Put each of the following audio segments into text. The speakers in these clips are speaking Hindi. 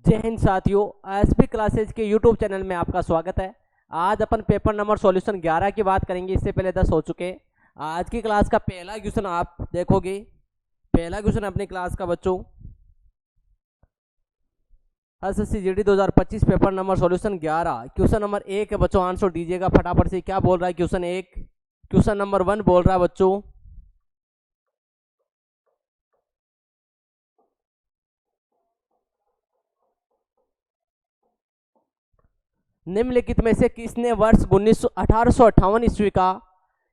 जय हिंद साथियों, एसपी क्लासेज के यूट्यूब चैनल में आपका स्वागत है। आज अपन पेपर नंबर सॉल्यूशन 11 की बात करेंगे। इससे पहले 10 हो चुके हैं। आज की क्लास का पहला क्वेश्चन आप देखोगे। पहला क्वेश्चन अपनी क्लास का बच्चों SSC GD 2025 paper number solution 11 question number 1 है बच्चों। आंसर दीजिएगा फटाफट से। क्या बोल रहा है क्वेश्चन 1? क्वेश्चन नंबर 1 बोल रहा है बच्चों, निम्नलिखित में से किसने वर्ष 1858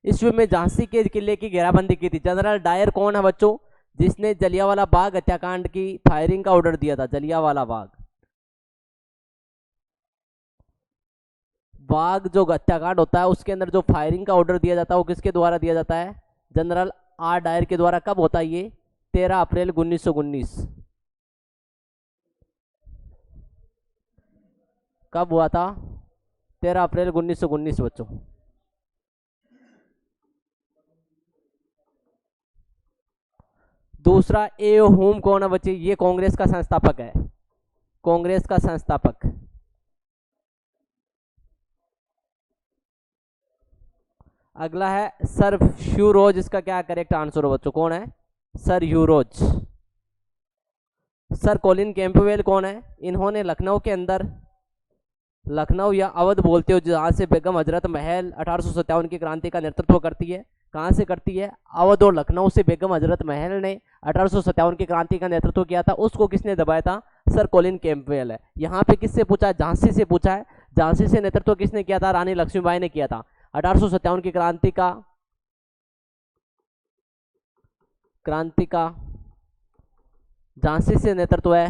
ईस्वी में झांसी के किले की घेराबंदी की थी? जनरल डायर कौन है बच्चों, जिसने जलियांवाला बाग हत्याकांड की फायरिंग का ऑर्डर दिया था? जलियांवाला बाग जो हत्याकांड होता है उसके अंदर जो फायरिंग का ऑर्डर दिया जाता है वो किसके द्वारा दिया जाता है? जनरल आर डायर के द्वारा। कब होता है ये? 13 अप्रैल 1919। कब हुआ था? 13 अप्रैल 1919 बच्चों। दूसरा, ए होम कौन है बच्चे? ये कांग्रेस का संस्थापक है। कांग्रेस का संस्थापक। अगला है सर ह्यू रोज। इसका क्या करेक्ट आंसर हो बच्चों? कौन है सर ह्यू रोज? सर कॉलिन कैंपबेल कौन है? इन्होंने लखनऊ के अंदर, लखनऊ या अवध बोलते हो, जहां से बेगम हजरत महल 1857 की क्रांति का नेतृत्व करती है। कहां से करती है? अवध और लखनऊ से बेगम हजरत महल ने 1857 की क्रांति का नेतृत्व किया था। उसको किसने दबाया था? सर कॉलिन कैंपबेल है। यहाँ पे किससे पूछा है? झांसी से पूछा है। झांसी से नेतृत्व किसने किया था? रानी लक्ष्मीबाई ने किया था। 1857 की क्रांति का झांसी से नेतृत्व है।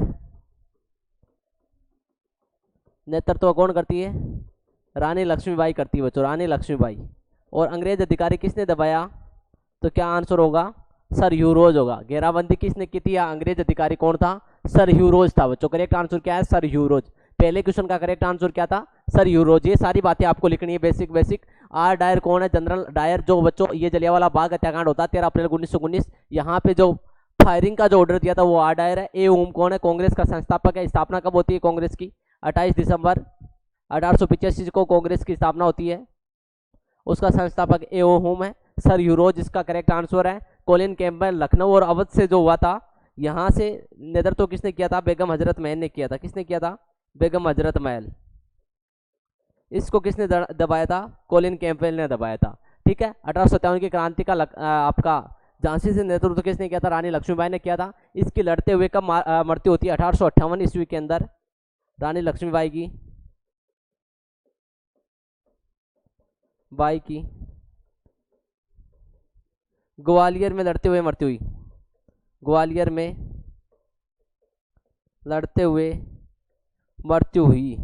नेतृत्व कौन करती है? रानी लक्ष्मीबाई करती है बच्चों, रानी लक्ष्मीबाई। और अंग्रेज अधिकारी किसने दबाया? तो क्या आंसर होगा? सर ह्यू रोज होगा। घेराबंदी किसने की थी? या अंग्रेज अधिकारी कौन था? सर ह्यू रोज था बच्चों। करेक्ट आंसर क्या है? सर ह्यू रोज। पहले क्वेश्चन का करेक्ट आंसर क्या था? सर ह्यू रोज। ये सारी बातें आपको लिखनी है, बेसिक बेसिक। आर डायर कौन है? जनरल डायर जो बच्चों, ये जलियांवाला बाग हत्याकांड होता है 13 अप्रैल 1919। यहाँ पे जो फायरिंग का जो ऑर्डर दिया था वो आर डायर है। ए ओम कौन है? कांग्रेस का संस्थापक है। स्थापना कब होती है कांग्रेस की? 28 दिसंबर 1885 को कांग्रेस की स्थापना होती है। उसका संस्थापक ए ओ होम है। सर ह्यू रोज इसका करेक्ट आंसर है। कॉलिन कैंपबेल लखनऊ और अवध से जो हुआ था, यहाँ से नेतृत्व किसने किया था? बेगम हजरत महल ने किया था। किसने किया था? बेगम हजरत महल। इसको किसने दबाया था? कॉलिन कैंपबेल ने दबाया था। ठीक है। 1857 की क्रांति का आपका झांसी से नेतृत्व किसने किया था? रानी लक्ष्मीबाई ने किया था। इसकी लड़ते हुए कब मृत्यु होती है? 1858 ईस्वी के अंदर रानी लक्ष्मीबाई की ग्वालियर में लड़ते हुए मृत्यु हुई। ग्वालियर में लड़ते हुए मृत्यु हुई।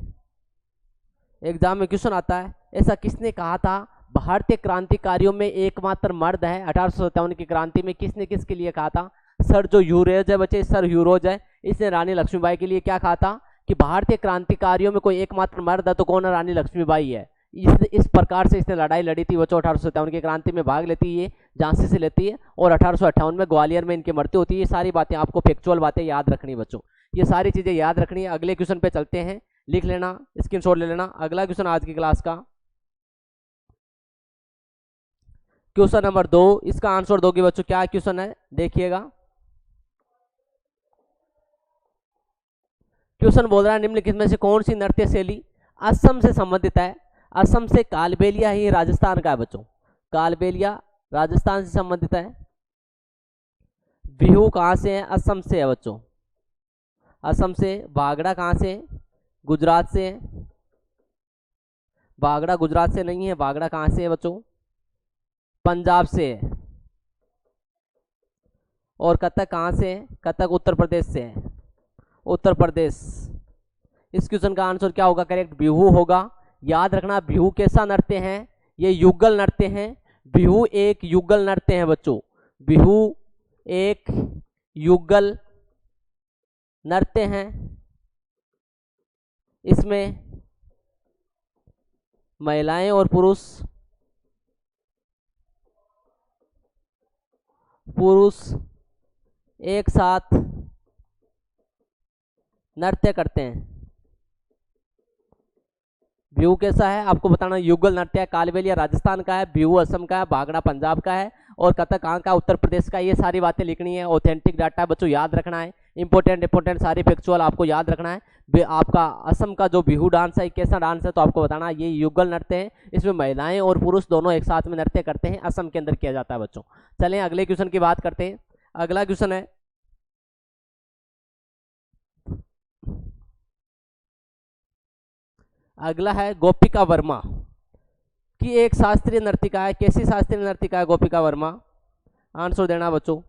एग्जाम में क्वेश्चन आता है, ऐसा किसने कहा था? भारतीय क्रांतिकारियों में एकमात्र मर्द है। 1857 की क्रांति में किसने किसके लिए कहा था? सर जो ह्यूरोज है बच्चे, सर ह्यूरोज है। इसने रानी लक्ष्मीबाई के लिए क्या कहा था कि भारतीय क्रांतिकारियों में कोई एकमात्र मर्द है तो कौन है? रानी लक्ष्मीबाई है। इस प्रकार से इसने लड़ाई लड़ी थी बच्चों। 1857 की क्रांति में भाग लेती है, झांसी से लेती है, और 1858 में ग्वालियर में इनकी मृत्यु होती है। ये सारी बातें आपको फैक्चुअल बातें याद रखनी बच्चों, ये सारी चीजें याद रखनी है। अगले क्वेश्चन पे चलते हैं, लिख लेना, स्क्रीनशॉट ले लेना। अगला क्वेश्चन आज की क्लास का क्वेश्चन नंबर 2। इसका आंसर दोगे बच्चों। क्या क्वेश्चन है देखिएगा। क्वेश्चन बोल रहा है, निम्नलिखित में से कौन सी नृत्य शैली असम से संबंधित है? असम से कालबेलिया ही राजस्थान का है बच्चों। कालबेलिया राजस्थान से संबंधित है। बिहू कहां से है? असम से है बच्चों, असम से। भागड़ा कहां से? गुजरात से है। भागड़ा गुजरात से नहीं है। भागड़ा कहां से है बच्चों? पंजाब से है। और कथक कहां से है? कथक उत्तर प्रदेश से है। उत्तर प्रदेश। इस क्वेश्चन का आंसर क्या होगा? करेक्ट बिहू होगा। याद रखना, बिहू कैसा नृत्य है? ये युगल नृत्य है। बिहू एक युगल नृत्य है बच्चों। बिहू एक युगल नृत्य है। इसमें महिलाएं और पुरुष एक साथ नृत्य करते हैं। बिहू कैसा है आपको बताना, युगल नृत्य है, कालबेलिया राजस्थान का है, बिहू असम का है, भांगड़ा पंजाब का है, और कथक कहाँ का, उत्तर प्रदेश का। ये सारी बातें लिखनी है, ऑथेंटिक डाटा बच्चों याद रखना है, इंपॉर्टेंट सारी फैक्चुअल आपको याद रखना है। आपका असम का जो बिहू डांस है कैसा डांस है, तो आपको बताना ये युगल नृत्य है, इसमें महिलाएं और पुरुष दोनों एक साथ में नृत्य करते हैं, असम के अंदर किया जाता है बच्चों। चलें अगले क्वेश्चन की बात करते हैं। अगला क्वेश्चन है, अगला है गोपिका वर्मा की एक शास्त्रीय नर्तिका है। कैसी शास्त्रीय नर्तिका है गोपिका वर्मा, आंसर देना बच्चों।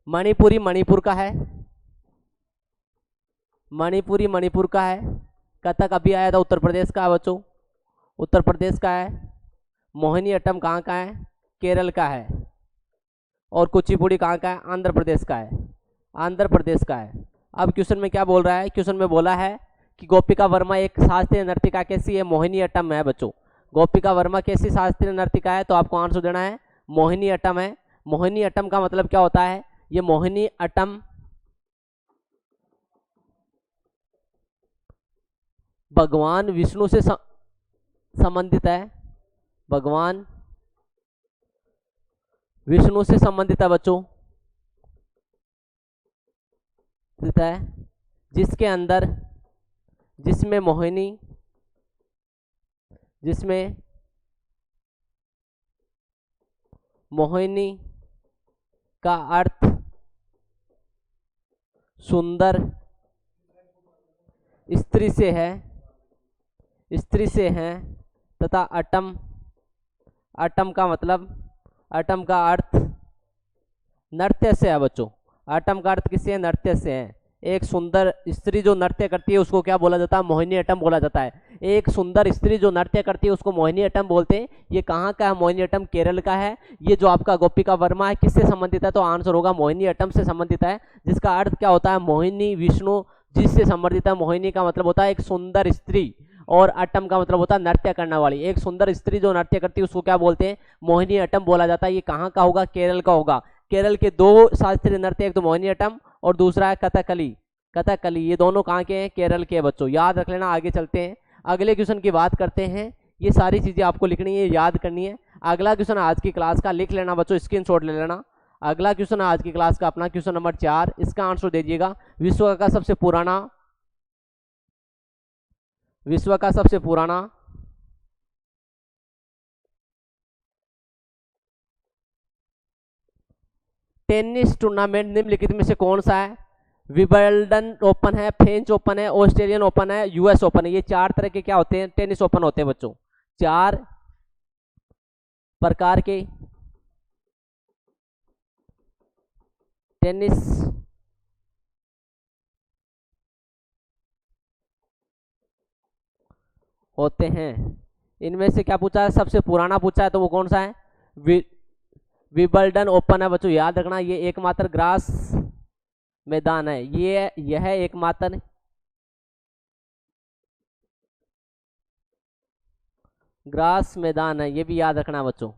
मणिपुरी मणिपुर का है, मणिपुरी मणिपुर का है। कथक अभी आया था उत्तर प्रदेश का है बच्चों, उत्तर प्रदेश का है। मोहिनी अट्टम कहाँ का है, केरल का है। और कुचिपुड़ी कहाँ का है, आंध्र प्रदेश का है, आंध्र प्रदेश का है। अब क्वेश्चन में क्या बोल रहा है, क्वेश्चन में बोला है कि गोपिका वर्मा एक शास्त्रीय नर्तिका कैसी है, मोहिनी अट्टम है बच्चों। गोपिका वर्मा कैसी शास्त्रीय नर्तिका है, तो आपको आंसर देना है मोहिनी अट्टम है। मोहिनी अट्टम का मतलब क्या होता है, ये मोहिनी अट्टम भगवान विष्णु से संबंधित है, भगवान विष्णु से संबंधित है बच्चों, है जिसके अंदर, जिसमें मोहिनी, जिसमें मोहिनी का अर्थ सुंदर स्त्री से है, स्त्री से है, तथा अटम, अटम का मतलब, अटम का अर्थ नृत्य से है बच्चों। अटम का अर्थ किससे है, नृत्य से है। एक सुंदर स्त्री जो नृत्य करती है उसको क्या बोला जाता है, मोहिनी अट्टम बोला जाता है। एक सुंदर स्त्री जो नृत्य करती है उसको मोहिनी अट्टम बोलते हैं। ये कहाँ का है, मोहिनी अट्टम केरल का है। ये जो आपका गोपिका वर्मा है किससे संबंधित है, तो आंसर होगा मोहिनी अट्टम से संबंधित है, जिसका अर्थ क्या होता है, मोहिनी विष्णु जिससे संबंधित है। मोहिनी का मतलब होता है एक सुंदर स्त्री, और अट्टम का मतलब होता है नृत्य करने वाली। एक सुंदर स्त्री जो नृत्य करती है उसको क्या बोलते हैं, मोहिनी अट्टम बोला जाता है। ये कहाँ का होगा, केरल का होगा। केरल के दो शास्त्रीय नृत्य, एक तो मोहिनी अट्टम और दूसरा है कथकली। कथकली ये दोनों कहाँ के हैं, केरल के बच्चों, याद रख लेना। आगे चलते हैं, अगले क्वेश्चन की बात करते हैं। ये सारी चीजें आपको लिखनी है, याद करनी है। अगला क्वेश्चन आज की क्लास का लिख लेना बच्चों, स्क्रीनशॉट ले लेना। अगला क्वेश्चन आज की क्लास का अपना क्वेश्चन नंबर 4, इसका आंसर दीजिएगा। विश्व का सबसे पुराना, विश्व का सबसे पुराना टेनिस टूर्नामेंट निम्नलिखित में से कौन सा है। विबल्डन ओपन है, फ्रेंच ओपन है, ऑस्ट्रेलियन ओपन है, यूएस ओपन है। ये 4 तरह के क्या होते हैं, टेनिस ओपन होते हैं बच्चों। 4 प्रकार के टेनिस होते हैं। इनमें से क्या पूछा है, सबसे पुराना पूछा है, तो वो कौन सा है, विबल्डन ओपन है बच्चों, याद रखना। ये एकमात्र ग्रास मैदान है, ये यह एकमात्र ग्रास मैदान है, ये भी याद रखना बच्चों।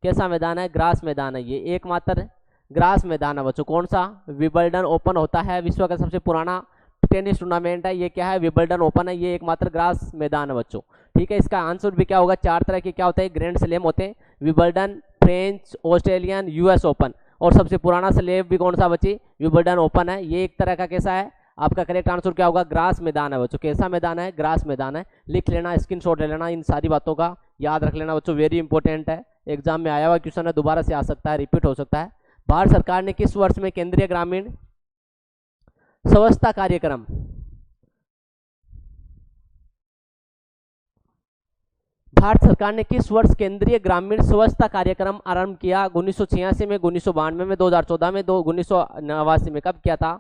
कैसा मैदान है, ग्रास मैदान है, ये एकमात्र ग्रास मैदान है बच्चों। कौन सा, विबल्डन ओपन होता है, विश्व का सबसे पुराना टेनिस टूर्नामेंट है। ये क्या है, विबल्डन ओपन है, ये एकमात्र ग्रास मैदान है बच्चों। ठीक है, इसका आंसर भी क्या होगा, 4 तरह के क्या होते हैं, ग्रैंड स्लैम होते हैं। Wimbledon, French, Australian, US open. और सबसे पुराना स्लैम भी कौन सा बच्ची, विबल्डन ओपन है। ये एक तरह का कैसा है, आपका करेक्ट आंसर क्या होगा, ग्रास मैदान है बच्चों। कैसा मैदान है, ग्रास मैदान है। लिख लेना, स्क्रीनशॉट ले लेना, इन सारी बातों का याद रख लेना बच्चों, वेरी इंपॉर्टेंट है। एग्जाम में आया हुआ क्वेश्चन है, दोबारा से आ सकता है, रिपीट हो सकता है। भारत सरकार ने किस वर्ष में केंद्रीय ग्रामीण स्वच्छता कार्यक्रम, भारत सरकार ने किस वर्ष केंद्रीय ग्रामीण स्वच्छता कार्यक्रम आरंभ किया, 1986 में, 1992 में, 2014 में, 1989 में, कब किया था।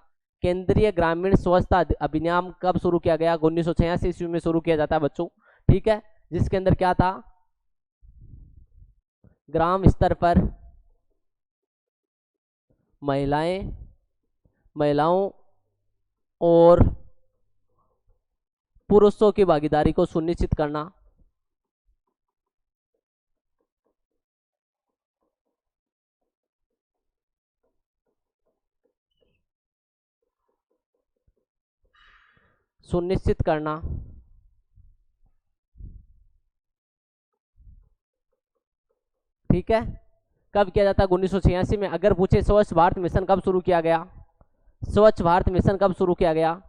केंद्रीय ग्रामीण स्वच्छता अभियान कब शुरू किया गया, 1986 ईस्वी में शुरू किया जाता है बच्चों। ठीक है, जिसके अंदर क्या था, ग्राम स्तर पर महिलाओं और पुरुषों की भागीदारी को सुनिश्चित करना, सुनिश्चित करना, ठीक है, कब किया जाता है? 1986 में। अगर पूछे स्वच्छ भारत मिशन कब शुरू किया गया, स्वच्छ भारत मिशन कब शुरू किया गया?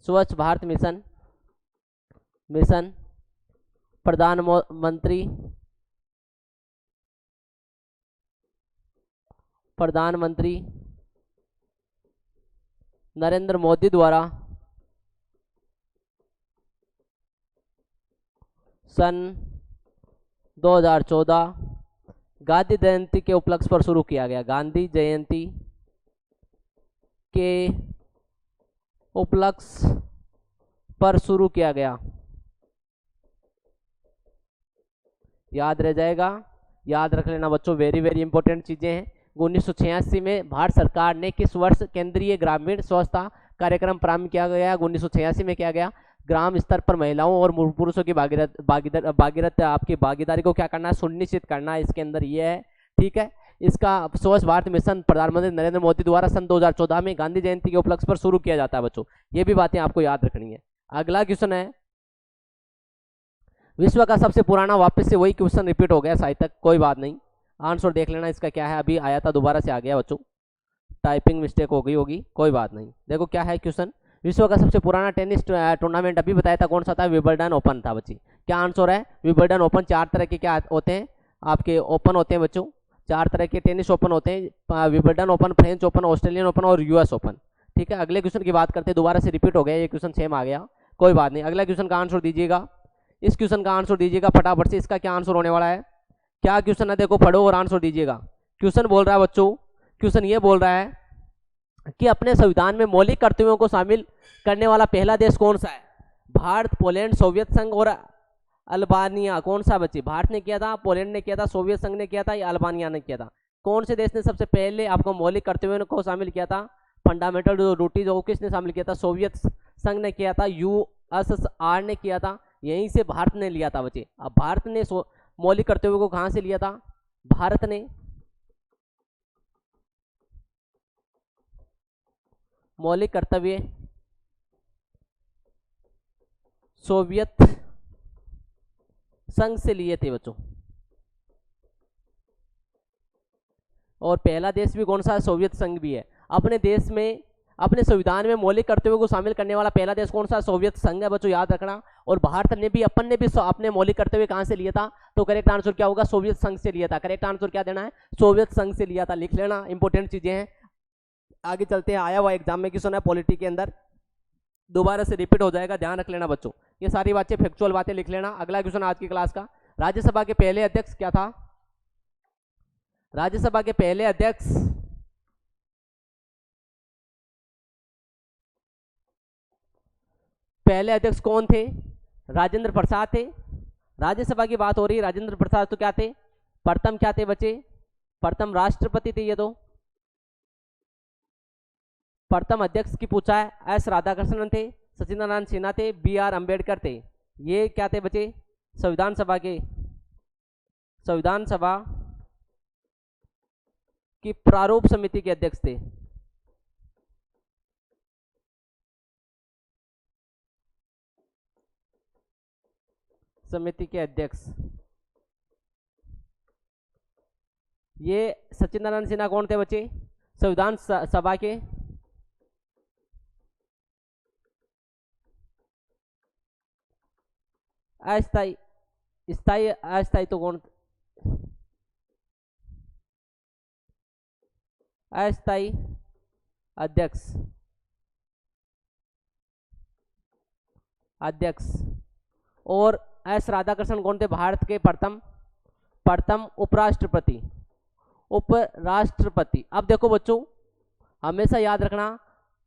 स्वच्छ भारत मिशन, मिशन प्रधानमंत्री नरेंद्र मोदी द्वारा सन 2014 गांधी जयंती के उपलक्ष्य पर शुरू किया गया। गांधी जयंती के उपलक्ष्य पर शुरू किया गया। याद रह जाएगा, याद रख लेना बच्चों, वेरी वेरी इंपॉर्टेंट चीजें हैं। 1986 में भारत सरकार ने किस वर्ष केंद्रीय ग्रामीण स्वच्छता कार्यक्रम प्रारंभ किया गया? 1986 में किया गया। ग्राम स्तर पर महिलाओं और पुरुषों की आपकी भागीदारी को क्या करना है? सुनिश्चित करना है, इसके अंदर ये है, ठीक है। इसका स्वच्छ भारत मिशन प्रधानमंत्री नरेंद्र मोदी द्वारा सन 2014 में गांधी जयंती के उपलक्ष्य पर शुरू किया जाता है बच्चों। ये भी बातें आपको याद रखनी है। अगला क्वेश्चन है, विश्व का सबसे पुराना, वापस से वही क्वेश्चन रिपीट हो गया शायद तक, कोई बात नहीं, आंसर देख लेना इसका क्या है। अभी आया था, दोबारा से आ गया बच्चों, टाइपिंग मिस्टेक हो गई होगी, कोई बात नहीं। देखो क्या है क्वेश्चन, विश्व का सबसे पुराना टेनिस टूर्नामेंट अभी बताया था कौन सा था? विंबलडन ओपन था बच्ची। क्या आंसर है? Wimbledon open. 4 तरह के क्या होते हैं आपके ओपन होते हैं बच्चों, 4 तरह के टेनिस ओपन होते हैं, Wimbledon open, French open, Australian open और यूएस ओपन, ठीक है। अगले क्वेश्चन की बात करते हैं, दोबारा से रिपीट हो गया, ये क्वेश्चन सेम आ गया, कोई बात नहीं। अगला क्वेश्चन का आंसर दीजिएगा, इस क्वेश्चन का आंसर दीजिएगा फटाफट से। इसका क्या आंसर होने वाला है? क्या क्वेश्चन है? देखो पढ़ो और आंसर दीजिएगा। क्वेश्चन बोल रहा है बच्चों, क्वेश्चन ये बोल रहा है कि अपने संविधान में मौलिक कर्तव्यों को शामिल करने वाला पहला देश कौन सा है? भारत, पोलैंड, सोवियत संघ और अल्बानिया। कौन सा बच्चे? भारत ने किया था, पोलैंड ने किया था, सोवियत संघ ने किया था या अल्बानिया ने किया था? कौन से देश ने सबसे पहले आपको मौलिक कर्तव्यों को शामिल किया था? फंडामेंटल ड्यूटीज को किसने शामिल किया था? सोवियत संघ ने किया था, यूएसएसआर ने किया था, यहीं से भारत ने लिया था बच्चे। अब भारत ने मौलिक कर्तव्यों को कहां से लिया था? भारत ने मौलिक कर्तव्य सोवियत संघ से लिए थे बच्चों। और पहला देश भी कौन सा है? सोवियत संघ भी है। अपने देश में, अपने संविधान में मौलिक कर्तव्यों को शामिल करने वाला पहला देश कौन सा? सोवियत संघ है बच्चों, याद रखना। और भारत ने भी, अपन ने भी अपने मौलिक कर्तव्य कहां से लिया था? तो करेक्ट आंसर क्या होगा? सोवियत संघ से लिया था। करेक्ट आंसर क्या देना है? सोवियत संघ से लिया था, लिख लेना, इंपॉर्टेंट चीजें हैं। आगे चलते हैं, आया हुआ एग्जाम में क्वेश्चन है पॉलिटी के अंदर, दोबारा से रिपीट हो जाएगा, ध्यान रख लेना बच्चों, ये सारी बातें फैक्चुअल बातें लिख लेना। अगला क्वेश्चन आज की क्लास का, राज्यसभा के पहले अध्यक्ष क्या था? राज्यसभा के पहले अध्यक्ष कौन थे? राजेंद्र प्रसाद थे। राज्यसभा की बात हो रही, राजेंद्र प्रसाद तो क्या थे? प्रथम क्या थे बच्चे? प्रथम राष्ट्रपति थे ये तो। प्रथम अध्यक्ष की पूछा है, एस राधाकृष्णन थे, सचिदानंद सिन्हा थे, बी आर अम्बेडकर थे। ये क्या थे बच्चे? संविधान सभा की प्रारूप समिति के अध्यक्ष थे। समिति के अध्यक्ष ये सचिदानंद सिन्हा कौन थे बच्चे? संविधान सभा के अस्थाई, स्थायी, अस्थायी तो कौन? अस्थायी अध्यक्ष। और एस राधाकृष्णन कौन थे? भारत के प्रथम उपराष्ट्रपति। अब देखो बच्चों, हमेशा याद रखना,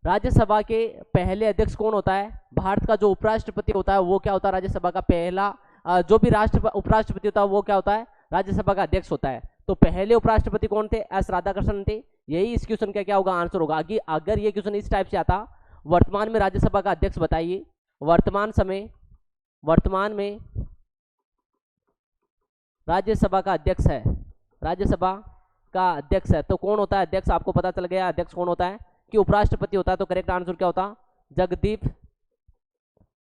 राज्यसभा के पहले अध्यक्ष कौन होता है? भारत का जो उपराष्ट्रपति होता है वो क्या होता है? राज्यसभा का पहला, जो भी उपराष्ट्रपति होता है वो क्या होता है? राज्यसभा का अध्यक्ष होता है। तो पहले उपराष्ट्रपति कौन थे? एस राधाकृष्णन थे। यही इस क्वेश्चन का क्या होगा? आंसर होगा। अगर ये क्वेश्चन इस टाइप से आता, वर्तमान में राज्यसभा का अध्यक्ष बताइए, वर्तमान में राज्यसभा का अध्यक्ष है, राज्यसभा का अध्यक्ष है, तो कौन होता है अध्यक्ष? आपको पता चल गया अध्यक्ष कौन होता है कि उपराष्ट्रपति होता है। तो करेक्ट आंसर क्या होता? जगदीप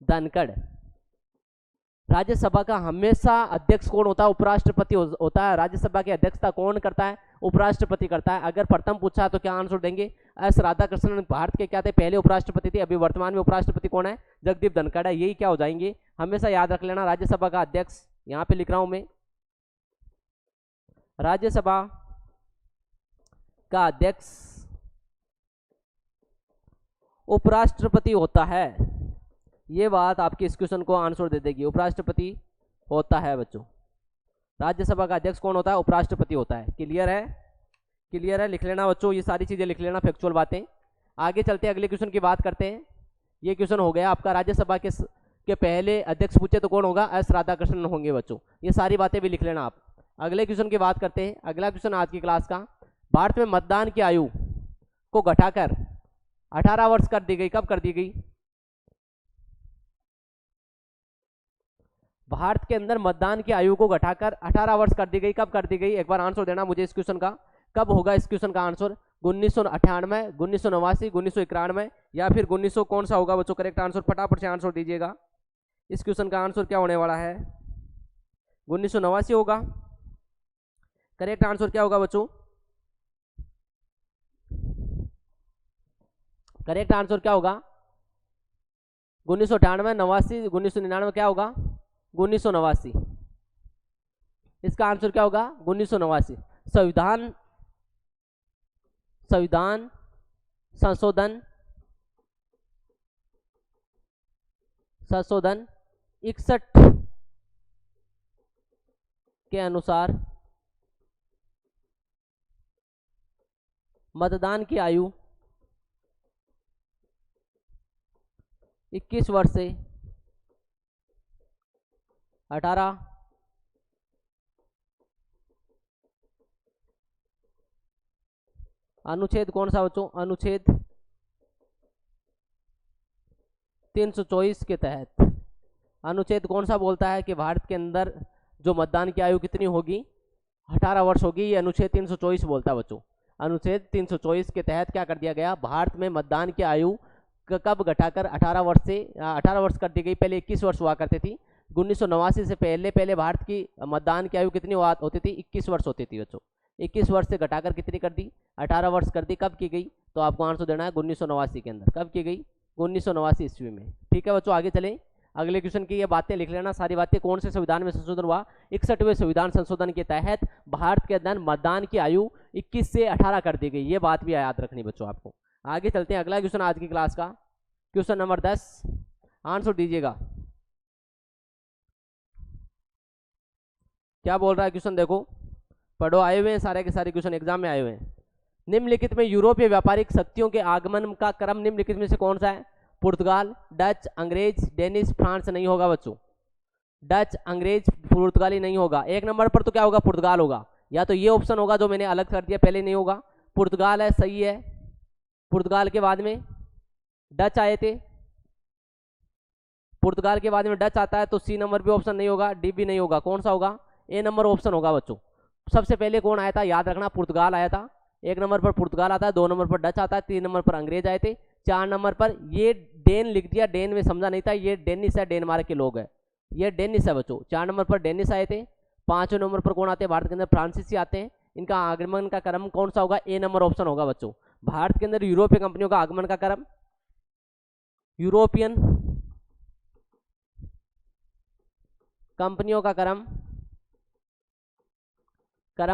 धनखड़। राज्यसभा का हमेशा अध्यक्ष कौन होता है? उपराष्ट्रपति होता है। राज्यसभा की अध्यक्षता कौन करता है? उपराष्ट्रपति करता है। अगर प्रथम पूछा तो क्या आंसर देंगे? एस राधाकृष्णन भारत के क्या थे? पहले उपराष्ट्रपति थे। अभी वर्तमान में उपराष्ट्रपति कौन है? जगदीप धनखड़ है। यही क्या हो जाएंगे? हमेशा याद रख लेना। राज्यसभा का अध्यक्ष यहां पे लिख रहा हूं मैं, राज्यसभा का अध्यक्ष उपराष्ट्रपति होता है। ये बात आपके इस क्वेश्चन को आंसर दे देगी। उपराष्ट्रपति होता है बच्चों। राज्यसभा का अध्यक्ष कौन होता है? उपराष्ट्रपति होता है। क्लियर है? क्लियर है? लिख लेना बच्चों, ये सारी चीजें लिख लेना, फैक्चुअल बातें। आगे चलते हैं, अगले क्वेश्चन की बात करते हैं। ये क्वेश्चन हो गया आपका, राज्यसभा के पहले अध्यक्ष पूछे तो कौन होगा? एस राधाकृष्णन होंगे बच्चों। ये सारी बातें भी लिख लेना आप। अगले क्वेश्चन की बात करते हैं। अगला क्वेश्चन आज की क्लास का, भारत में मतदान की आयु को घटाकर 18 वर्ष कर दी गई। कब कर दी गई? भारत के अंदर मतदान की आयु को घटाकर 18 वर्ष कर दी गई। कब कर दी गई? एक बार आंसर देना मुझे इस क्वेश्चन का। कब होगा इस क्वेश्चन का आंसर? 1998, 1989, 1991 या फिर 1900? कौन सा होगा बच्चों करेक्ट आंसर? फटाफट से आंसर दीजिएगा। इस क्वेश्चन का आंसर क्या होने वाला है? 1989 होगा। करेक्ट आंसर क्या होगा बच्चों? करेक्ट आंसर क्या होगा? 1998, 89, 1999 क्या होगा? 1989। इसका आंसर क्या होगा? 1989। संविधान संशोधन 61 के अनुसार मतदान की आयु 21 वर्ष से 18 अनुच्छेद कौन सा बच्चों? अनुच्छेद 324 के तहत। अनुच्छेद कौन सा बोलता है कि भारत के अंदर जो मतदान की आयु कितनी होगी? 18 वर्ष होगी। ये अनुच्छेद 324 बोलता है बच्चों। अनुच्छेद 324 के तहत क्या कर दिया गया? भारत में मतदान की आयु कब घटाकर 18 वर्ष से 18 वर्ष कर दी गई। पहले 21 वर्ष हुआ करती थी। 1989 से पहले भारत की मतदान की आयु कितनी होती थी? 21 वर्ष होती थी बच्चों। 21 वर्ष से घटाकर कितनी कर दी? 18 वर्ष कर दी। कब की गई? तो आपको आंसर देना है 1989 के अंदर। कब की गई? 1989 ईस्वी में। ठीक है बच्चों, आगे चलें। अगले क्वेश्चन की ये बातें लिख लेना, सारी बातें। कौन से संविधान में संशोधन हुआ? 61वें संविधान संशोधन के तहत भारत के अंदर मतदान की आयु 21 से 18 कर दी गई। ये बात भी याद रखनी बच्चों आपको। आगे चलते हैं। अगला क्वेश्चन आज की क्लास का, क्वेश्चन नंबर 10। आंसर दीजिएगा। क्या बोल रहा है क्वेश्चन? देखो, पढ़ो, आए हुए हैं सारे के सारे क्वेश्चन एग्जाम में आए हुए हैं। निम्नलिखित में यूरोपीय व्यापारिक शक्तियों के आगमन का क्रम निम्नलिखित में से कौन सा है? पुर्तगाल, डच, अंग्रेज, डेनिश, फ्रांस नहीं होगा बच्चों। डच, अंग्रेज, पुर्तगाली नहीं होगा। एक नंबर पर तो क्या होगा? पुर्तगाल होगा। या तो ये ऑप्शन होगा जो मैंने अलग कर दिया, पहले नहीं होगा। पुर्तगाल है, सही है। पुर्तगाल के बाद में डच आए थे। पुर्तगाल के बाद में डच आता है, तो सी नंबर भी ऑप्शन नहीं होगा, डी भी नहीं होगा। कौन सा होगा? ए नंबर ऑप्शन होगा बच्चों। सबसे पहले कौन आया था? याद रखना, पुर्तगाल आया था। एक नंबर पर पुर्तगाल आता है, 2 नंबर पर डच आता है, 3 नंबर पर अंग्रेज आए थे, 4 नंबर पर ये डेन लिख दिया। डेन में समझा नहीं था, ये डेनिस है, डेनमार्क के लोग हैं। ये डेनिस है बच्चों। 4 नंबर पर डेनिस आए थे। 5वें नंबर पर कौन आते हैं? भारत के अंदर फ्रांसीसी आते हैं। इनका आगमन का क्रम कौन सा होगा? ए नंबर ऑप्शन होगा बच्चों। भारत के अंदर यूरोपीय कंपनियों का आगमन का क्रम, यूरोपियन कंपनियों का क्रम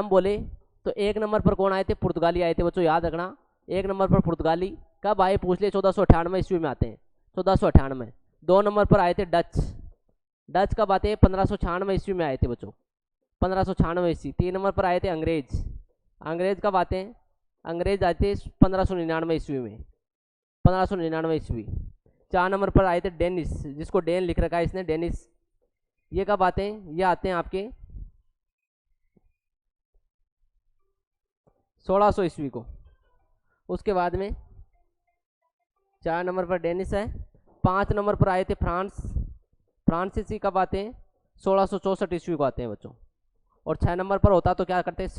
बोले तो एक नंबर पर कौन आए थे? पुर्तगाली आए थे बच्चों, याद रखना। एक नंबर पर पुर्तगाली कब आए पूछ ले? 1498 ईस्वी में आते हैं, 1498। 2 नंबर पर आए थे डच। डच कब आते हैं? 1596 ईस्वी में आए थे बच्चों, 1596 ईस्वी। 3 नंबर पर आए थे अंग्रेज। अंग्रेज कब आते हैं? अंग्रेज आए थे 1599 ईस्वी में, 1599 ईस्वी। 4 नंबर पर आए थे डेनिस, जिसको डेन लिख रखा है इसने, डेनिस। ये कब आते हैं? ये आते हैं आपके 1600 ईस्वी को। उसके बाद में 4 नंबर पर डेनिस है। 5 नंबर पर आए थे फ्रांस। फ्रांसीसी कब आते हैं? 1664 ईस्वी को आते हैं बच्चों। और 6 नंबर पर होता तो क्या करते हैं?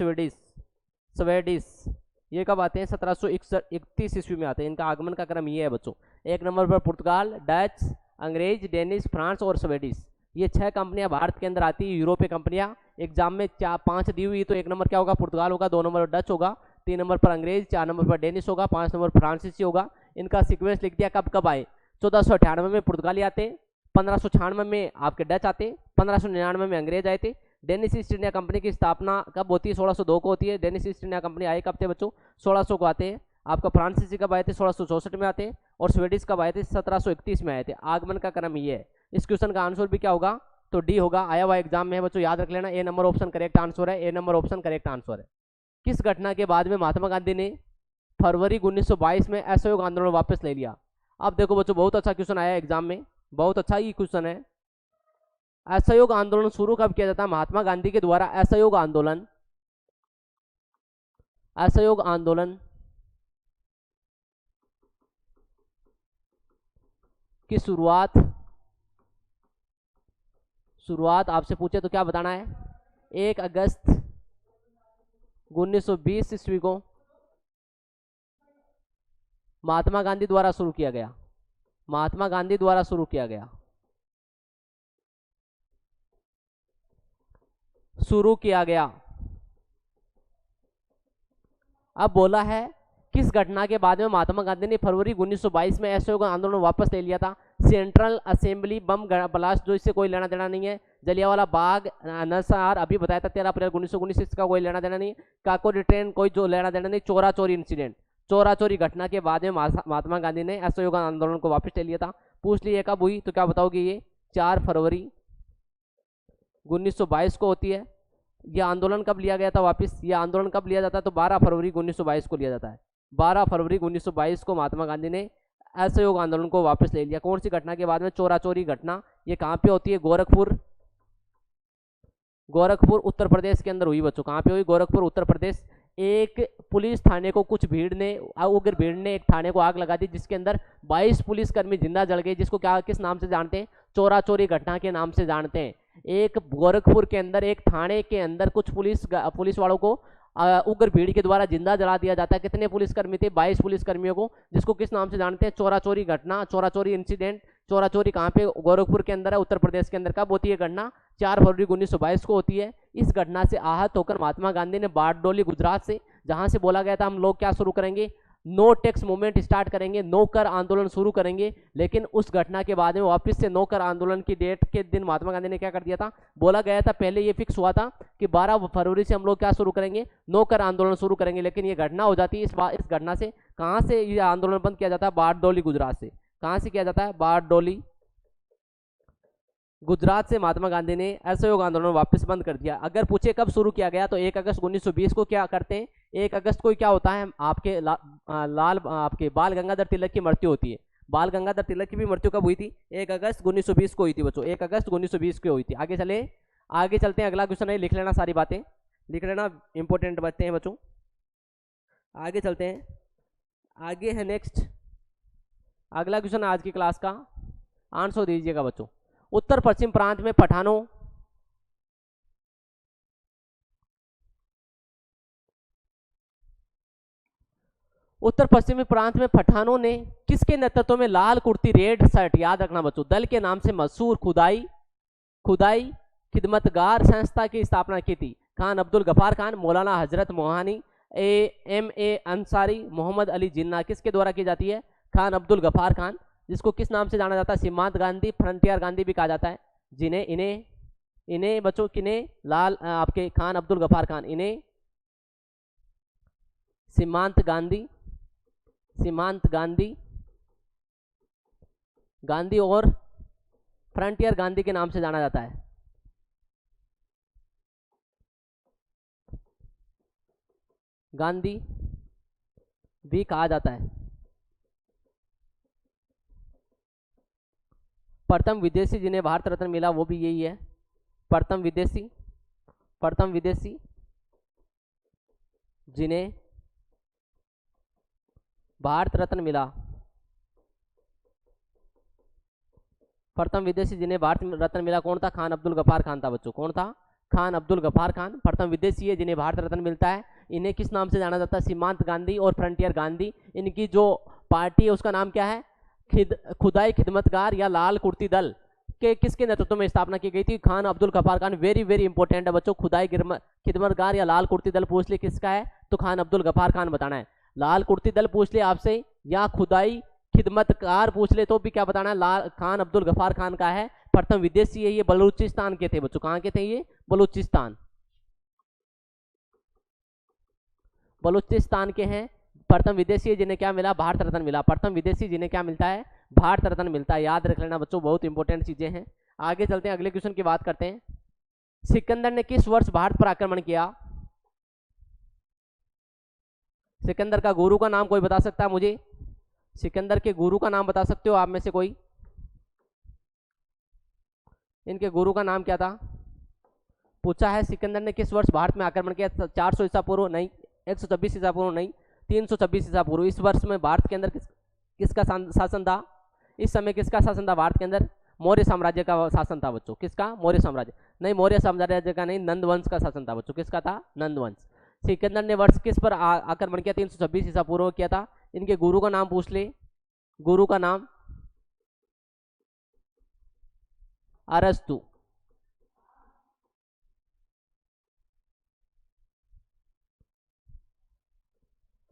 स्वेडिश। ये कब आते हैं? 1731 ईस्वी में आते हैं। इनका आगमन का क्रम ये है बच्चों। 1 नंबर पर पुर्तगाल, डच, अंग्रेज, डेनिश, फ्रांस और स्वीडिश, ये 6 कंपनियां भारत के अंदर आती है, यूरोपीय कंपनियां। एग्जाम में 5 दी हुई, तो 1 नंबर क्या होगा, पुर्तगाल होगा, 2 नंबर डच होगा, 3 नंबर पर अंग्रेज, 4 नंबर पर डेनिश होगा, 5 नंबर फ्रांसीसी होगा। इनका सीक्वेंस लिख दिया, कब कब आए। 1498 में पुर्तगाली आते, 1596 में आपके डच आते, 1599 में अंग्रेज आए थे। डेनिश ईस्ट इंडिया कंपनी की स्थापना कब होती है, 1602 को होती है। डेनिश ईस्ट इंडिया कंपनी आए कब थे बच्चों, 1600 को आते हैं। आपका फ्रांसीसी कब आए थे, 1664 में आते हैं। और स्वीडिश कब आए थे, 1731 में आए थे। आगमन का क्रम ये है। इस क्वेश्चन का आंसर भी क्या होगा, तो डी होगा। आया हुआ एग्जाम में है बच्चों, याद रख लेना। ए नंबर ऑप्शन करेक्ट आंसर है, ए नंबर ऑप्शन करेक्ट आंसर है। किस घटना के बाद में महात्मा गांधी ने फरवरी 1922 में असहयोग आंदोलन वापस ले लिया। अब देखो बच्चों, बहुत अच्छा क्वेश्चन आया एग्जाम में, बहुत अच्छा ही क्वेश्चन है। असहयोग आंदोलन शुरू कब किया जाता है, महात्मा गांधी के द्वारा असहयोग आंदोलन, असहयोग आंदोलन की शुरुआत आपसे पूछे तो क्या बताना है, 1 अगस्त 1920 ईस्वी को महात्मा गांधी द्वारा शुरू किया गया, महात्मा गांधी द्वारा शुरू किया गया, शुरू किया गया। अब बोला है किस घटना के बाद में महात्मा गांधी ने फरवरी 1922 में असहयोग आंदोलन वापस ले लिया था। सेंट्रल असेंबली बम ब्लास्ट, जो इससे कोई लेना देना नहीं है। जलियांवाला बाग नरसंहार अभी बताया था 13 अप्रैल 1919, इसका कोई लेना देना नहीं। काकोरी ट्रेन कोई जो लेना देना नहीं। चोरा चोरी इंसिडेंट, चोरा चोरी घटना के बाद में महात्मा गांधी ने असहयोग आंदोलन को वापस ले लिया था। पूछ लिए कब हुई, तो क्या बताओगे, ये 4 फरवरी 1922 को होती है। यह आंदोलन कब लिया गया था वापस, यह आंदोलन कब लिया जाता है, तो 12 फरवरी 1922 को लिया जाता है। 12 फरवरी 1922 को महात्मा गांधी ने असहयोग आंदोलन को वापस ले लिया। कौन सी घटना के बाद में, चोरा चोरी घटना। ये कहाँ पे होती है, गोरखपुर, गोरखपुर उत्तर प्रदेश के अंदर हुई बच्चों। कहाँ पे हुई, गोरखपुर उत्तर प्रदेश। एक पुलिस थाने को कुछ भीड़ ने, उग्र भीड़ ने एक थाने को आग लगा दी, जिसके अंदर 22 पुलिसकर्मी जिंदा जल गए, जिसको क्या किस नाम से जानते हैं, चोरा चोरी घटना के नाम से जानते हैं। एक गोरखपुर के अंदर एक थाने के अंदर कुछ पुलिस वालों को उग्र भीड़ के द्वारा जिंदा जला दिया जाता है। कितने पुलिसकर्मी थे, 22 पुलिसकर्मियों को, जिसको किस नाम से जानते हैं, चोरा चोरी घटना, चोरा चोरी इंसिडेंट। चोरा चोरी कहाँ पे, गोरखपुर के अंदर है, उत्तर प्रदेश के अंदर। कब होती है घटना, 4 फरवरी 1922 को होती है। इस घटना से आहत होकर महात्मा गांधी ने बारडोली गुजरात से, जहां से बोला गया था हम लोग क्या शुरू करेंगे, नो टैक्स मूवमेंट स्टार्ट करेंगे, नो कर आंदोलन शुरू करेंगे। लेकिन उस घटना के बाद में वापस से नो कर आंदोलन की डेट के दिन महात्मा गांधी ने क्या कर दिया था, बोला गया था, पहले ये फिक्स हुआ था कि 12 फरवरी से हम लोग क्या शुरू करेंगे, नो कर आंदोलन शुरू करेंगे। लेकिन ये घटना हो जाती है। इस घटना से कहाँ से ये आंदोलन बंद किया जाता है, बारडोली गुजरात से। कहाँ से किया जाता है, बारडोली गुजरात से महात्मा गांधी ने असहयोग आंदोलन वापस बंद कर दिया। अगर पूछे कब शुरू किया गया, तो 1 अगस्त 1920 को क्या करते हैं, 1 अगस्त को क्या होता है, आपके आपके बाल गंगाधर तिलक की मृत्यु होती है। बाल गंगाधर तिलक की भी मृत्यु कब हुई थी, 1 अगस्त 1920 को हुई थी बच्चों, 1 अगस्त 1920 को हुई थी। आगे चलते हैं, अगला क्वेश्चन है, लिख लेना सारी बातें, लिख लेना, इंपॉर्टेंट बातें हैं बच्चों। आगे चलते हैं, आगे है नेक्स्ट अगला क्वेश्चन आज की क्लास का, आंसर दीजिएगा बच्चों। उत्तर पश्चिम प्रांत में पठानों, उत्तर पश्चिमी प्रांत में पठानों ने किसके नेतृत्व में लाल कुर्ती रेड शर्ट, याद रखना बच्चों, दल के नाम से मशहूर खुदाई खिदमतगार संस्था की स्थापना की थी। खान अब्दुल गफार खान, मौलाना हजरत मोहानी, M.A. अंसारी, मोहम्मद अली जिन्ना। किसके द्वारा की जाती है, खान अब्दुल गफार खान, जिसको किस नाम से जाना जाता है, सीमांत गांधी, फ्रंटियर गांधी भी कहा जाता है। जिन्हें इन्हें बच्चों, किन्हें, लाल आपके खान अब्दुल गफार खान, इन्हें सीमांत गांधी और फ्रंटियर गांधी के नाम से जाना जाता है। गांधी भी कहा जाता है। प्रथम विदेशी जिन्हें भारत रत्न मिला वो भी यही है, प्रथम विदेशी जिन्हें भारत रत्न मिला, प्रथम विदेशी जिन्हें भारत रत्न मिला कौन था, खान अब्दुल गफार खान था बच्चों। कौन था, खान अब्दुल गफार खान प्रथम विदेशी है जिन्हें भारत रत्न मिलता है। इन्हें किस नाम से जाना जाता है, सीमांत गांधी और फ्रंटियर गांधी। इनकी जो पार्टी है उसका नाम क्या है, खुदाई खिदमतगार या लाल कुर्ती दल के किसके नेतृत्व में स्थापना की गई थी? Khan Abdul Gaffar Khan. Very very important है बच्चों, खुदाई खिदमतगार या लाल कुर्ती दल पूछ ले किसका है तो खान अब्दुल गफ्फार खान बताना है। लाल कुर्ती दल पूछ ले आपसे या खुदाई खिदमतकार पूछ ले तो भी क्या बताना है? लाल खान अब्दुल गफ्फार खान का है। प्रथम विदेशी है ये बलूचिस्तान के थे बच्चों। कहाँ के थे ये? बलूचिस्तान, बलूचिस्तान के हैं। प्रथम विदेशी जिन्हें क्या मिला? भारत रत्न मिला। प्रथम विदेशी जिन्हें क्या मिलता है? भारत रत्न मिलता है। याद रख लेना बच्चों, बहुत इंपॉर्टेंट चीजें हैं। आगे चलते हैं, अगले क्वेश्चन की बात करते हैं। सिकंदर ने किस वर्ष भारत पर आक्रमण किया? सिकंदर का गुरु का नाम कोई बता सकता है मुझे? सिकंदर के गुरु का नाम बता सकते हो आप में से कोई? इनके गुरु का नाम क्या था? पूछा है सिकंदर ने किस वर्ष भारत में आक्रमण किया? 400 ईसा पूर्व नहीं, 126 ईसा पूर्व नहीं, 326 ईसा पूर्व। इस वर्ष में भारत के अंदर किसका शासन था? इस समय किसका शासन था भारत के अंदर? मौर्य साम्राज्य का शासन था बच्चों। किसका? मौर्य साम्राज्य नहीं, मौर्य साम्राज्य का नहीं, नंद वंश का शासन था बच्चों। किसका था? नंद वंश। सिकंदर ने वर्ष किस पर आक्रमण किया? 326 ईसा पूर्व किया था। इनके गुरु का नाम पूछ ले, गुरु का नाम? अरस्तु।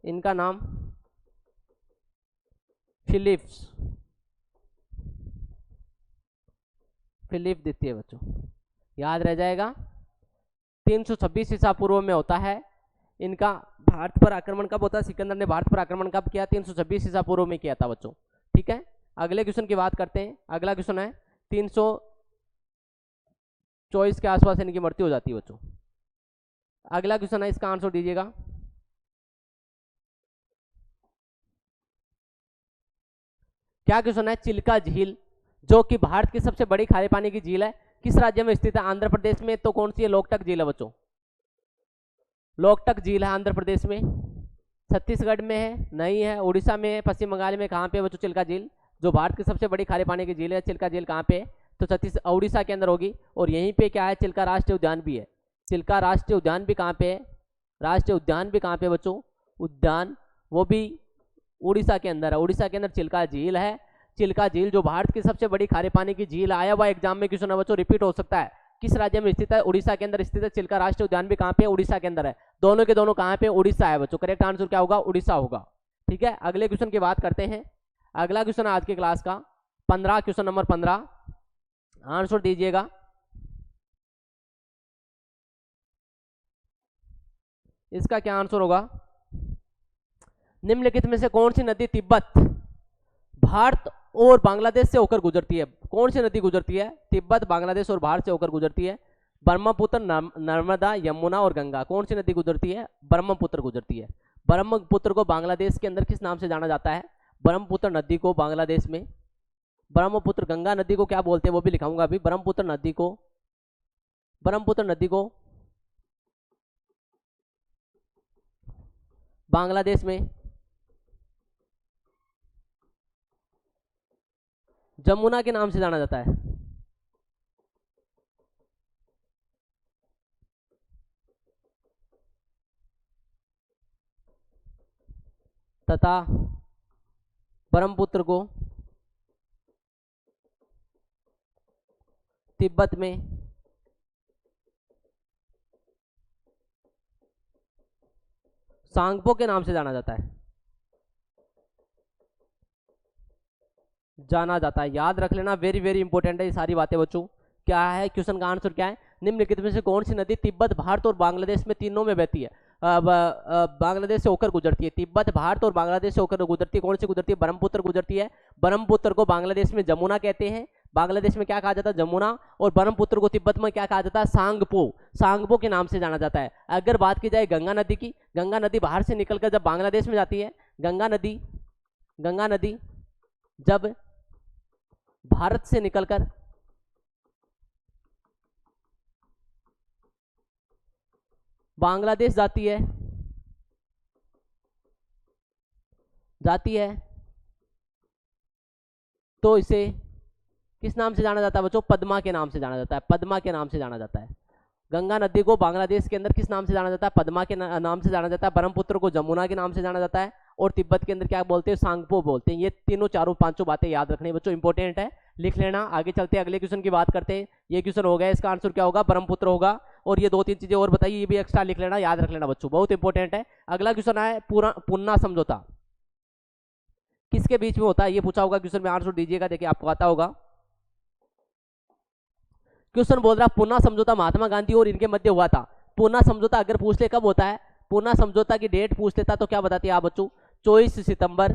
इनका नाम फिलिप्स, फिलिप द्वितीय बच्चों, याद रह जाएगा। 326 ईसा पूर्व में होता है इनका भारत पर आक्रमण। कब होता है? सिकंदर ने भारत पर आक्रमण कब किया? 326 ईसा पूर्व में किया था बच्चों। ठीक है, अगले क्वेश्चन की बात करते हैं। अगला क्वेश्चन है 324 के आसपास इनकी मृत्यु हो जाती है बच्चों। अगला क्वेश्चन है, इसका आंसर दीजिएगा। क्या क्वेश्चन है? चिल्का झील जो कि भारत की सबसे बड़ी खारे पानी की झील है, किस राज्य में स्थित है? आंध्र प्रदेश में। तो कौन सी है? लोकटक झील है बच्चों। लोकटक झील है आंध्र प्रदेश में। छत्तीसगढ़ में है? नहीं है। उड़ीसा में है, पश्चिम बंगाल में। कहाँ पे बच्चों? चिल्का झील जो भारत की सबसे बड़ी खारे पानी की झील है, चिल्का झील कहाँ पे? तो उड़ीसा के अंदर होगी। और यहीं पे क्या है? चिल्का राष्ट्रीय उद्यान भी है। चिल्का राष्ट्रीय उद्यान भी कहाँ पे है? राष्ट्रीय उद्यान भी कहाँ पे बच्चों? उद्यान वो भी उड़ीसा के अंदर है। उड़ीसा के अंदर चिल्का झील है। चिल्का झील जो भारत की सबसे बड़ी खारे पानी की झील, आया हुआ एग्जाम में क्वेश्चन है बच्चों, रिपीट हो सकता है। किस राज्य में स्थित है? उड़ीसा के अंदर स्थित है। चिल्का राष्ट्रीय उद्यान भी कहाँ पे? उड़ीसा के अंदर है। दोनों के दोनों कहाँ पे? उड़ीसा है बच्चों। करेक्ट आंसर क्या होगा? उड़ीसा होगा। ठीक है, अगले क्वेश्चन की बात करते हैं। अगला क्वेश्चन है आज की क्लास का 15, क्वेश्चन नंबर 15। आंसर दीजिएगा। इसका क्या आंसर होगा? निम्नलिखित में से कौन सी नदी तिब्बत, भारत और बांग्लादेश से होकर गुजरती है? कौन सी नदी गुजरती है? तिब्बत, बांग्लादेश और भारत से होकर गुजरती है। ब्रह्मपुत्र, नर्मदा, यमुना और गंगा। कौन सी नदी गुजरती है? ब्रह्मपुत्र गुजरती है। ब्रह्मपुत्र को बांग्लादेश के अंदर किस नाम से जाना जाता है? ब्रह्मपुत्र नदी को बांग्लादेश में ब्रह्मपुत्र, गंगा नदी को क्या बोलते हैं वो भी लिखाऊंगा अभी। ब्रह्मपुत्र नदी को बांग्लादेश में जमुना के नाम से जाना जाता है। तथा ब्रह्मपुत्र को तिब्बत में सांगपो के नाम से जाना जाता है। याद रख लेना, वेरी वेरी इंपॉर्टेंट है ये सारी बातें बच्चों। क्या है क्वेश्चन का आंसर? क्या है? निम्नलिखित में से कौन सी नदी तिब्बत, भारत और बांग्लादेश में तीनों में बहती है? बांग्लादेश से होकर गुजरती है। तिब्बत, भारत और बांग्लादेश से होकर गुजरती है। कौन सी गुजरती है? ब्रह्मपुत्र गुजरती है। ब्रह्मपुत्र को बांग्लादेश में जमुना कहते हैं। बांग्लादेश में क्या कहा जाता है? जमुना। और ब्रह्मपुत्र को तिब्बत में क्या कहा जाता है? सांगपो। सांगपो के नाम से जाना जाता है। अगर बात की जाए गंगा नदी की, गंगा नदी बाहर से निकलकर जब बांग्लादेश में जाती है, गंगा नदी जब भारत से निकलकर बांग्लादेश जाती है तो इसे किस नाम से जाना जाता है बच्चों? पद्मा के नाम से जाना जाता है। पद्मा के नाम से जाना जाता है। गंगा नदी को बांग्लादेश के अंदर किस नाम से जाना जाता है? पद्मा के नाम से जाना जाता है। ब्रह्मपुत्र को जमुना के नाम से जाना जाता है। और तिब्बत के अंदर क्या बोलते हैं, सांगपो बोलते हैं। ये तीनों चारों पांचों बातें याद रखनी है बच्चों, इंपॉर्टेंट है, लिख लेना। आगे चलते हैं, अगले क्वेश्चन की बात करते हैं। ये क्वेश्चन हो गया, इसका आंसर क्या होगा, ब्रह्मपुत्र होगा। और ये 2-3 चीजें और बताइए, ये भी एक्स्ट्रा लिख लेना, याद रख लेना बच्चों, बहुत इंपॉर्टेंट है। अगला क्वेश्चन है पुन्ना समझौता किसके बीच में होता है, ये पूछा होगा क्वेश्चन में, आंसर दीजिएगा, देखिए आपको आता होगा। क्वेश्चन बोल रहा पुन्ना समझौता महात्मा गांधी और इनके मध्य हुआ था। पुन्ना समझौता अगर पूछ ले कब होता है, पुन्ना समझौता की डेट पूछ लेता तो क्या बताती है आप बच्चों, 24 सितंबर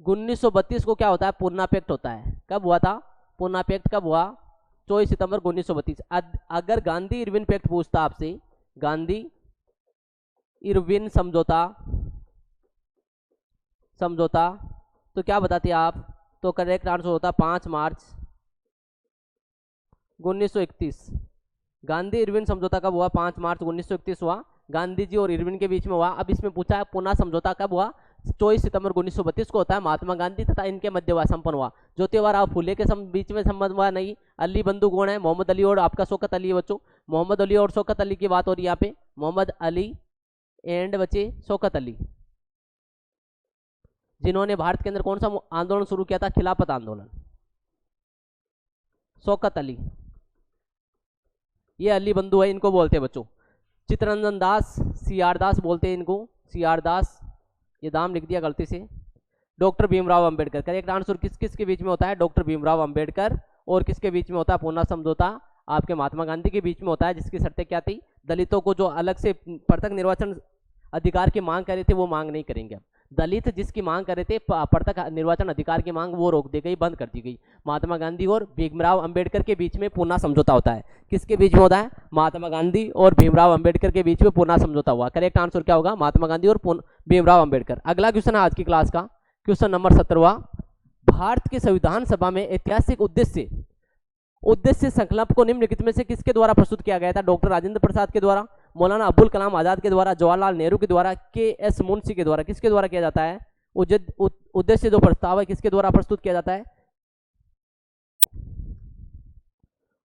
1932 को क्या होता है, पुन्ना पैक्ट होता है। कब हुआ था पुन्ना पैक्ट, कब हुआ, 24 सितंबर 1932। अगर गांधी इरविन पैक्ट पूछता आपसे, गांधी इरविन समझौता तो क्या बताते हैं आप, तो करेक्ट आंसर होता 5 मार्च 1931। गांधी इरविन समझौता कब हुआ, 5 मार्च 1931 हुआ, गांधी जी और इरविन के बीच में हुआ। अब इसमें पूछा है पुन्ना समझौता कब हुआ, 24 सितंबर 1932 को होता है, महात्मा गांधी तथा इनके मध्य हुआ, संपन्न हुआ। ज्योतिबा फुले के बीच में संबंध हुआ नहीं। अली बंधु कौन है, मोहम्मद अली और आपका शौकत अली है बच्चों, मोहम्मद अली और शौकत अली की बात हो रही है यहाँ पे, मोहम्मद अली एंड बच्चे शौकत अली, जिन्होंने भारत के अंदर कौन सा आंदोलन शुरू किया था, खिलाफत आंदोलन, शौकत अली, ये अली बंधु है, इनको बोलते हैं बच्चों। चित्तरंजन दास, सीआर दास बोलते हैं इनको, सीआर दास, ये दाम लिख दिया गलती से। Doctor Bhimrao Ambedkar, correct answer किस किस के बीच में होता है, डॉक्टर भीमराव अंबेडकर और किसके बीच में होता है, पुन्ना समझौता आपके महात्मा गांधी के बीच में होता है, जिसकी शर्तें क्या थी, दलितों को जो अलग से पृथक निर्वाचन अधिकार की मांग कर रहे थे वो मांग नहीं करेंगे। दलित जिसकी मांग कर रहे थे पृथक निर्वाचन अधिकार की मांग, वो रोक दी गई, बंद कर दी गई। महात्मा गांधी और भीमराव अंबेडकर के बीच में पुन्ना समझौता होता है। किसके बीच में होता है, महात्मा गांधी और भीमराव अंबेडकर के बीच में पुन्ना समझौता हुआ। करेक्ट आंसर क्या होगा, महात्मा गांधी और भीमराव अंबेडकर। अगला क्वेश्चन है आज की क्लास का, क्वेश्चन नंबर 17वां। भारत के संविधान सभा में ऐतिहासिक उद्देश्य संकल्प को निम्नलिखित में से किसके द्वारा प्रस्तुत किया गया था, डॉक्टर राजेंद्र प्रसाद के द्वारा, मौलाना अबुल कलाम आजाद के द्वारा, जवाहरलाल नेहरू के द्वारा, के.एस. मुंशी के द्वारा, किसके द्वारा किया जाता है, उद्देश्य जो प्रस्ताव है किसके द्वारा प्रस्तुत किया जाता है,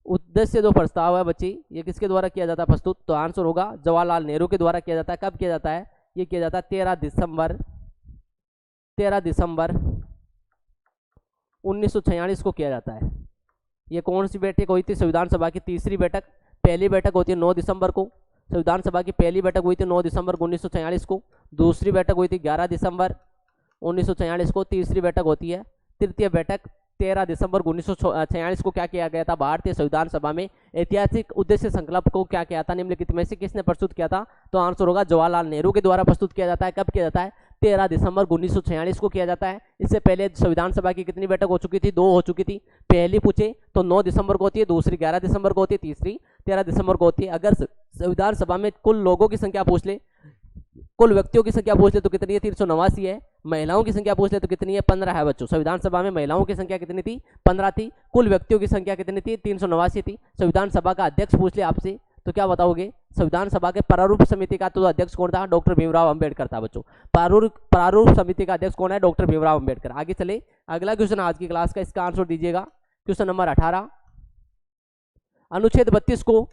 उद्देश्य जो प्रस्ताव है बच्ची ये किसके द्वारा किया जाता है प्रस्तुत, तो आंसर होगा जवाहरलाल नेहरू के द्वारा किया जाता है। कब किया जाता है, ये किया जाता है 13 दिसंबर 1946 को किया जाता है। ये कौन सी बैठक हुई थी, संविधान सभा की तीसरी बैठक। पहली बैठक होती है 9 दिसंबर को, संविधान सभा की पहली बैठक हुई थी 9 दिसंबर 1946 को, दूसरी बैठक हुई थी 11 दिसंबर 1946 को, तीसरी बैठक होती है, तृतीय बैठक 13 दिसंबर 1946 को क्या किया गया था, भारतीय संविधान सभा में ऐतिहासिक उद्देश्य संकल्प को क्या किया था, निम्नलिखित में से किसने प्रस्तुत किया था, तो आंसर होगा जवाहरलाल नेहरू के द्वारा प्रस्तुत किया जाता है। कब किया जाता है, 13 दिसंबर 1946 को किया जाता है। इससे पहले संविधान सभा की कितनी बैठक हो चुकी थी, 2 हो चुकी थी। पहली पूछे तो 9 दिसंबर को होती है, दूसरी 11 दिसंबर को होती है, तीसरी 13 दिसंबर को होती है। अगर संविधान सभा में कुल लोगों की संख्या पूछ ले, कुल व्यक्तियों की संख्या पूछ ले तो कितनी है, 389 है। महिलाओं की संख्या पूछ ले तो कितनी है, 15 है बच्चों। संविधान सभा में महिलाओं की संख्या कितनी थी, 15 थी। कुल व्यक्तियों की संख्या कितनी थी, 389 थी। संविधान सभा का अध्यक्ष पूछ ले आपसे तो क्या बताओगे, संविधान सभा के प्रारूप समिति का तो अध्यक्ष कौन था, डॉक्टर भीमराव अंबेडकर था बच्चों। प्रारूप समिति का अध्यक्ष कौन है, डॉक्टर भीमराव अंबेडकर। आगे चले, अगला क्वेश्चन आज की क्लास का, इसका आंसर दीजिएगा। क्वेश्चन नंबर 18, अनुच्छेद 32 को,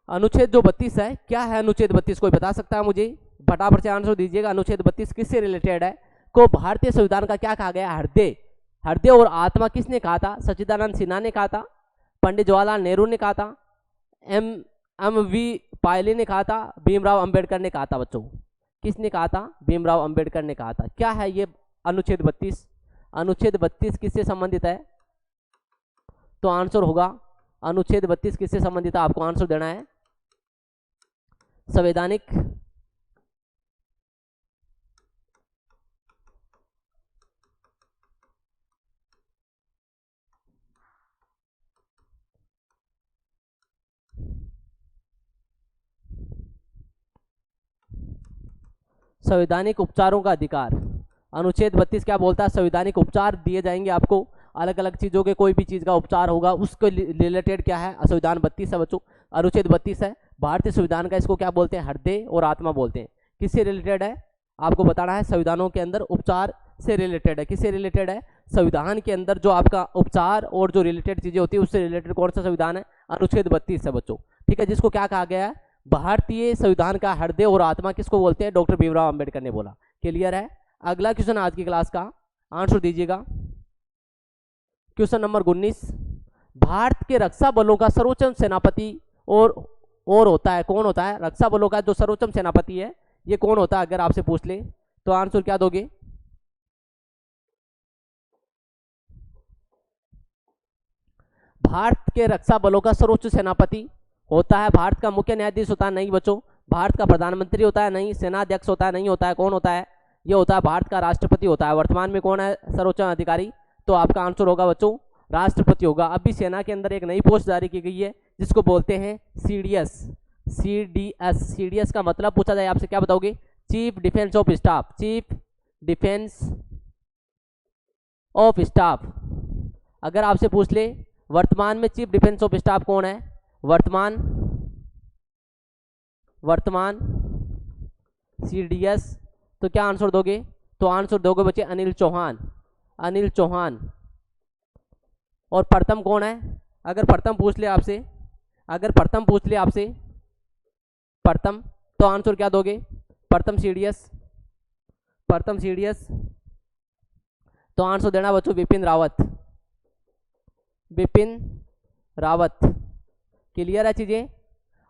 अनुच्छेद जो 32 है, क्या है अनुच्छेद 32, कोई बता सकता है मुझे, फटाफट से आंसर दीजिएगा। अनुच्छेद 32 किससे रिलेटेड है, को भारतीय संविधान का क्या कहा गया, हृदय और आत्मा किसने कहा था, सच्चिदानंद सिन्हा ने कहा था, पंडित जवाहरलाल नेहरू ने कहा था, एम.वी. पायले ने कहा था, भीमराव अंबेडकर ने कहा था बच्चों। किसने कहा था, भीमराव अंबेडकर ने कहा था। क्या है ये अनुच्छेद 32, अनुच्छेद 32 किससे संबंधित है, तो आंसर होगा अनुच्छेद 32 किससे संबंधित है, आपको आंसर देना है संवैधानिक संवैधानिक उपचारों का अधिकार। अनुच्छेद 32 क्या बोलता है, संवैधानिक उपचार दिए जाएंगे आपको, अलग अलग चीज़ों के कोई भी चीज़ का उपचार होगा उसके रिलेटेड क्या है, संविधान 32 है बच्चों, अनुच्छेद 32 है। भारतीय संविधान का इसको क्या बोलते हैं, हृदय और आत्मा बोलते हैं। किससे रिलेटेड है, आपको बताना है, संविधानों के अंदर उपचार से रिलेटेड है। किससे रिलेटेड है, संविधान के अंदर जो आपका उपचार और जो रिलेटेड चीजें होती है उससे रिलेटेड कौन सा संविधान है, अनुच्छेद 32 है बच्चों। ठीक है, जिसको क्या कहा गया है, भारतीय संविधान का हृदय और आत्मा किसको बोलते हैं, डॉक्टर भीमराव अंबेडकर ने बोला। क्लियर है। अगला क्वेश्चन आज की क्लास का आंसर दीजिएगा, क्वेश्चन नंबर 19। भारत के रक्षा बलों का सर्वोच्च सेनापति और होता है, कौन होता है, रक्षा बलों का जो सर्वोच्च सेनापति है ये कौन होता है, अगर आपसे पूछ ले तो आंसर क्या दोगे। भारत के रक्षा बलों का सर्वोच्च सेनापति होता है, भारत का मुख्य न्यायाधीश होता है, नहीं बच्चों। भारत का प्रधानमंत्री होता है, नहीं। सेनाध्यक्ष होता है, नहीं होता है। कौन होता है, ये होता है भारत का राष्ट्रपति होता है। वर्तमान में कौन है सर्वोच्च अधिकारी, तो आपका आंसर होगा बच्चों राष्ट्रपति होगा। अभी सेना के अंदर एक नई पोस्ट जारी की गई है जिसको बोलते हैं सीडीएस। सीडीएस का मतलब पूछा जाए आपसे, क्या बताओगे, chief defence of staff. Chief defence of staff. अगर आपसे पूछ ले वर्तमान में चीफ डिफेंस ऑफ स्टाफ कौन है, वर्तमान सीडीएस, तो क्या आंसर दोगे, तो आंसर दोगे बच्चे अनिल चौहान। अनिल चौहान। और प्रथम कौन है, अगर प्रथम पूछ ले आपसे, प्रथम तो आंसर क्या दोगे, प्रथम सीडीएस। तो आंसर देना बच्चों बिपिन रावत। क्लियर है चीजें।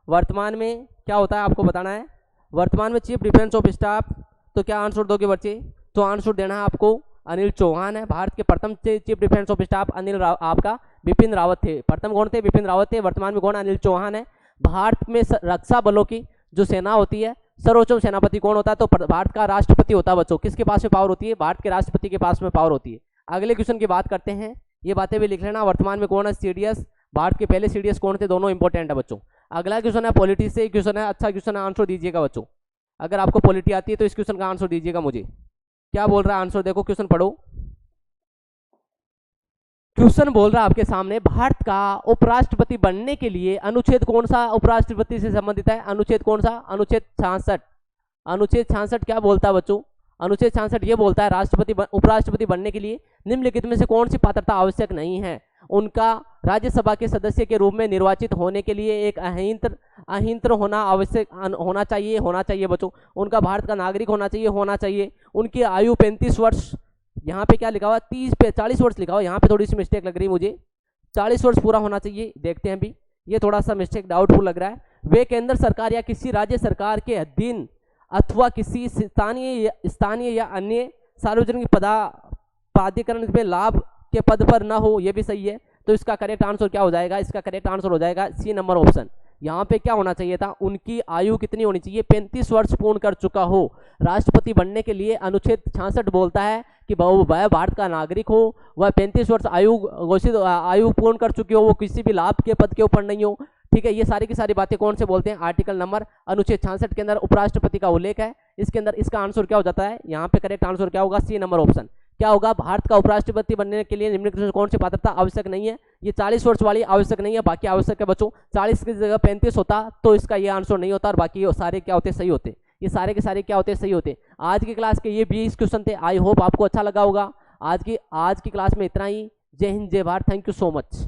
वर्तमान में क्या होता है आपको बताना है, वर्तमान में चीफ डिफेंस ऑफ स्टाफ, तो क्या आंसर दोगे बच्चे, तो आंसर देना है आपको अनिल चौहान है। भारत के प्रथम चीफ डिफेंस ऑफ स्टाफ आपका बिपिन रावत थे। प्रथम कौन थे, बिपिन रावत थे। वर्तमान में कौन, अनिल चौहान है। भारत में रक्षा बलों की जो सेना होती है, सर्वोच्च सेनापति कौन होता है, तो भारत का राष्ट्रपति होता है बच्चों। किसके पास में पावर होती है, भारत के राष्ट्रपति के पास में पावर होती है। अगले क्वेश्चन की बात करते हैं, ये बातें भी लिख लेना। वर्तमान में कौन है सीडीएस, भारत के पहले सीडीएस कौन थे, दोनों इंपॉर्टेंट है बच्चों। अगला क्वेश्चन है पॉलिटी से क्वेश्चन है, अच्छा क्वेश्चन है, आंसर दीजिएगा बच्चों। अगर आपको पॉलिटी आती है तो इस क्वेश्चन का आंसर दीजिएगा मुझे। क्या बोल रहा है आंसर, देखो क्वेश्चन पढ़ो। क्वेश्चन बोल रहा है आपके सामने, भारत का उपराष्ट्रपति बनने के लिए अनुच्छेद कौन सा उपराष्ट्रपति से संबंधित है, अनुच्छेद कौन सा, अनुच्छेद 66। अनुच्छेद 66 क्या बोलता है बच्चों, अनुच्छेद 66 ये बोलता है उपराष्ट्रपति बनने के लिए निम्नलिखित में से कौन सी पात्रता आवश्यक नहीं है। उनका राज्यसभा के सदस्य के रूप में निर्वाचित होने के लिए एक अहिंत्र होना आवश्यक होना चाहिए बच्चों। उनका भारत का नागरिक होना चाहिए। उनकी आयु 35 वर्ष, यहाँ पे क्या लिखा हुआ 40 वर्ष लिखा हुआ, यहाँ पे थोड़ी सी मिस्टेक लग रही मुझे, 40 वर्ष पूरा होना चाहिए। देखते हैं अभी, ये थोड़ा सा मिस्टेक डाउटफुल लग रहा है। वे केंद्र सरकार या किसी राज्य सरकार के अधीन अथवा किसी स्थानीय या अन्य सार्वजनिक प्राधिकरण में लाभ के पद पर ना हो, ये भी सही है। तो इसका करेक्ट आंसर क्या हो जाएगा, इसका करेक्ट आंसर हो जाएगा सी नंबर ऑप्शन। यहाँ पे क्या होना चाहिए था, उनकी आयु कितनी होनी चाहिए, 35 वर्ष पूर्ण कर चुका हो। राष्ट्रपति बनने के लिए अनुच्छेद 66 बोलता है कि वह भारत का नागरिक हो, वह 35 वर्ष आयु पूर्ण कर चुकी हो, वो किसी भी लाभ के पद के ऊपर नहीं हो। ठीक है, ये सारी की सारी बातें कौन से बोलते हैं, आर्टिकल नंबर अनुच्छेद 66 के अंदर उपराष्ट्रपति का उल्लेख है। इसके अंदर इसका आंसर क्या हो जाता है, यहाँ पे करेक्ट आंसर क्या होगा, सी नंबर ऑप्शन। क्या होगा, भारत का उपराष्ट्रपति बनने के लिए निम्नलिखित में कौन सी पात्रता आवश्यक नहीं है, ये 40 वर्ष वाली आवश्यक नहीं है, बाकी आवश्यक है बच्चों। 40 की जगह 35 होता तो इसका ये आंसर नहीं होता, और बाकी सारे क्या होते, सही होते। ये सारे के सारे क्या होते, सही होते। आज की क्लास के ये 20 क्वेश्चन थे, आई होप आपको अच्छा लगा होगा। आज की क्लास में इतना ही। जय हिंद, जय Bharat, thank you so much.